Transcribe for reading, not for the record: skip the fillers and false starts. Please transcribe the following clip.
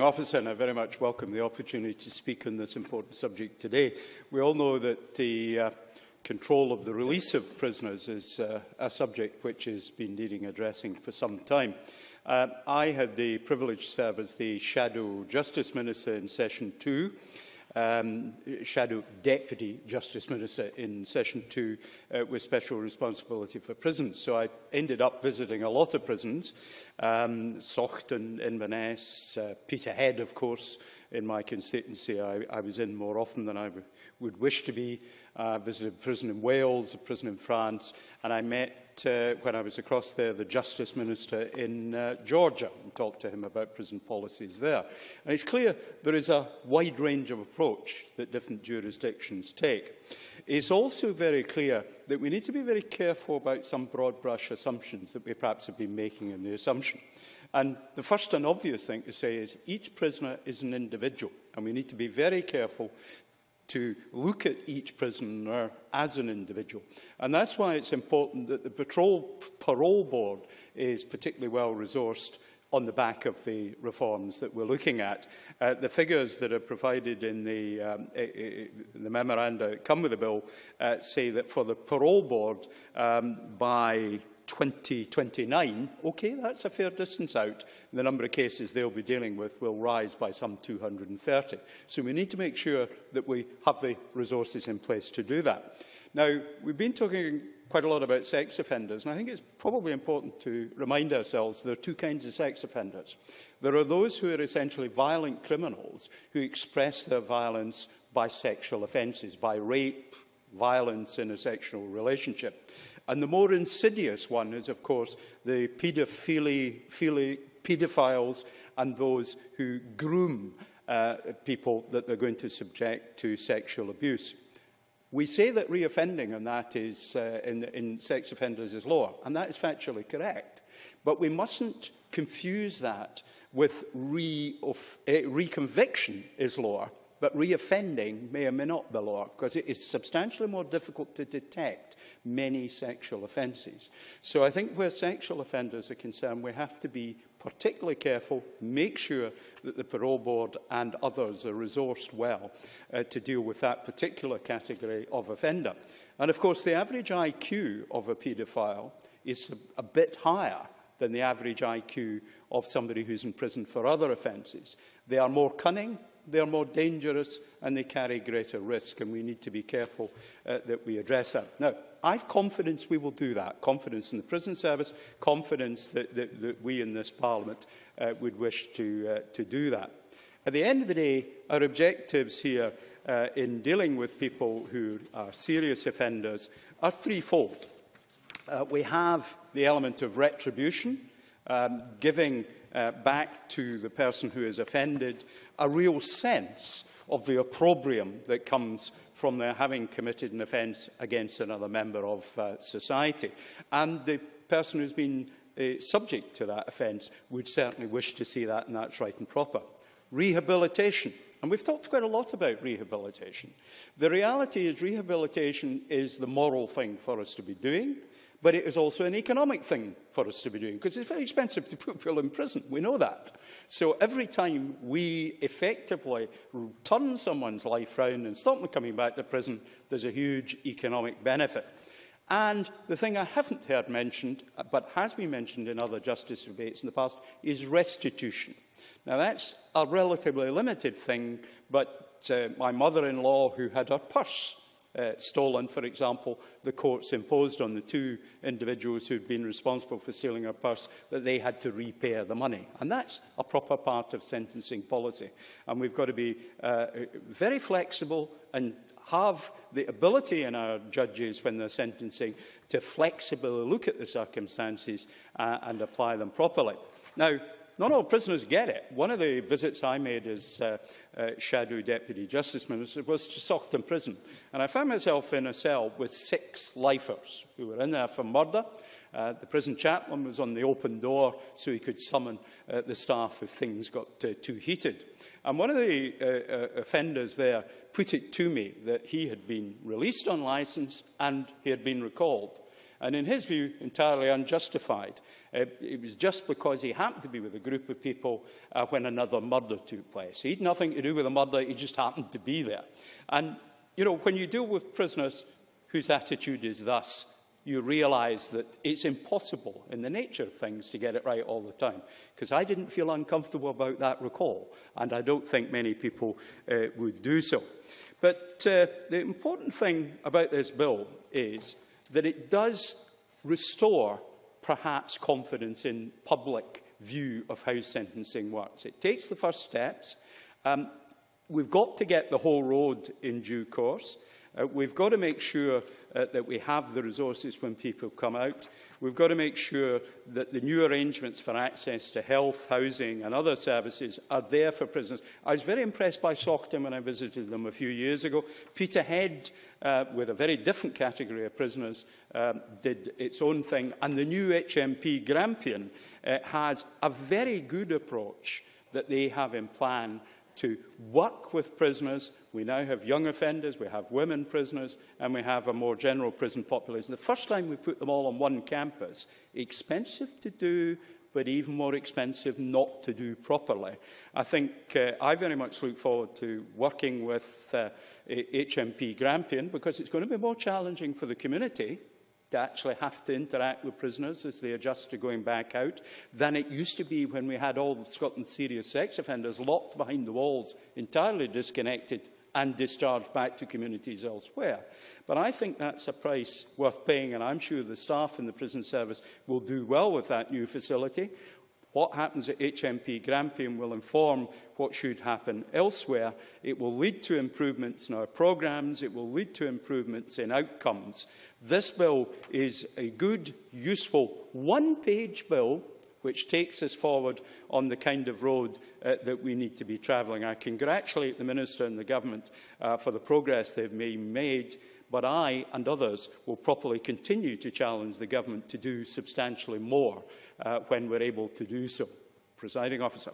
Officer, and I very much welcome the opportunity to speak on this important subject today. We all know that the control of the release of prisoners is a subject which has been needing addressing for some time. I had the privilege to serve as the Shadow Justice Minister in Session 2, Shadow Deputy Justice Minister in Session 2 with special responsibility for prisons. So I ended up visiting a lot of prisons, Socht in Inverness, Peterhead, of course, in my constituency. I was in more often than I would wish to be. I visited a prison in Wales, a prison in France, and I met, when I was across there, the Justice Minister in Georgia and talked to him about prison policies there. And it's clear there is a wide range of approach that different jurisdictions take. It's also very clear that we need to be very careful about some broad brush assumptions that we perhaps have been making in the assumption. And the first and obvious thing to say is each prisoner is an individual, and we need to be very careful to look at each prisoner as an individual. And that's why it's important that the Parole Board is particularly well resourced on the back of the reforms that we're looking at. The figures that are provided in the memoranda that come with the bill say that for the Parole Board, by 2029, okay, that's a fair distance out, the number of cases they'll be dealing with will rise by some 230. So we need to make sure that we have the resources in place to do that. Now, we've been talking quite a lot about sex offenders, and I think it's probably important to remind ourselves there are two kinds of sex offenders. There are those who are essentially violent criminals who express their violence by sexual offences, by rape, violence in a sexual relationship. And the more insidious one is, of course, the paedophiles and those who groom people that they're going to subject to sexual abuse. We say that reoffending on that is, in sex offenders is lower, and that is factually correct. But we mustn't confuse that with reconviction is lower, but reoffending may or may not be lower, because it is substantially more difficult to detect many sexual offences. So I think where sexual offenders are concerned, we have to be particularly careful, make sure that the Parole Board and others are resourced well to deal with that particular category of offender. And of course, the average IQ of a paedophile is a bit higher than the average IQ of somebody who's in prison for other offences. They are more cunning, they are more dangerous, and they carry greater risk, and we need to be careful that we address that. Now, I have confidence we will do that, confidence in the prison service, confidence that we in this Parliament would wish to do that. At the end of the day, our objectives here in dealing with people who are serious offenders are threefold. We have the element of retribution, giving back to the person who has offended a real sense of the opprobrium that comes from their having committed an offence against another member of society. And the person who's been subject to that offence would certainly wish to see that, and that's right and proper. Rehabilitation. And we've talked quite a lot about rehabilitation. The reality is rehabilitation is the moral thing for us to be doing, but it is also an economic thing for us to be doing, because it's very expensive to put people in prison. We know that. So every time we effectively turn someone's life round and stop them coming back to prison, there's a huge economic benefit. And the thing I haven't heard mentioned, but has been mentioned in other justice debates in the past, is restitution. Now, that's a relatively limited thing, but my mother-in-law, who had her purse stolen, for example, the courts imposed on the two individuals who had been responsible for stealing her purse that they had to repay the money. And that's a proper part of sentencing policy. And we've got to be very flexible and have the ability in our judges, when they're sentencing, to flexibly look at the circumstances and apply them properly. Now, not all prisoners get it. One of the visits I made as Shadow Deputy Justice Minister was to Socht Prison. And I found myself in a cell with 6 lifers who were in there for murder. The prison chaplain was on the open door so he could summon the staff if things got too heated. And one of the offenders there put it to me that he had been released on licence and he had been recalled. and in his view, entirely unjustified. It was just because he happened to be with a group of people when another murder took place. He had nothing to do with the murder, he just happened to be there. And, you know, when you deal with prisoners whose attitude is thus, you realise that it's impossible in the nature of things to get it right all the time. Because I didn't feel uncomfortable about that recall, and I don't think many people would do so. But the important thing about this bill is that it does restore, perhaps, confidence in public view of how sentencing works. It takes the first steps. We've got to get the whole road in due course. We've got to make sure that we have the resources when people come out. We've got to make sure that the new arrangements for access to health, housing and other services are there for prisoners. I was very impressed by Saughton when I visited them a few years ago. Peterhead, with a very different category of prisoners, did its own thing. And the new HMP Grampian has a very good approach that they have in plan to work with prisoners. We now have young offenders, we have women prisoners, and we have a more general prison population. The first time we put them all on one campus, expensive to do, but even more expensive not to do properly. I think I very much look forward to working with HMP Grampian, because it's going to be more challenging for the community to actually have to interact with prisoners as they adjust to going back out, than it used to be when we had all Scotland's serious sex offenders locked behind the walls, entirely disconnected and discharged back to communities elsewhere. But I think that's a price worth paying, and I'm sure the staff in the prison service will do well with that new facility. What happens at HMP Grampian will inform what should happen elsewhere. It will lead to improvements in our programmes. It will lead to improvements in outcomes. This bill is a good, useful, one-page bill which takes us forward on the kind of road that we need to be travelling. I congratulate the Minister and the Government for the progress they've made, but I and others will properly continue to challenge the Government to do substantially more when we're able to do so. Presiding Officer.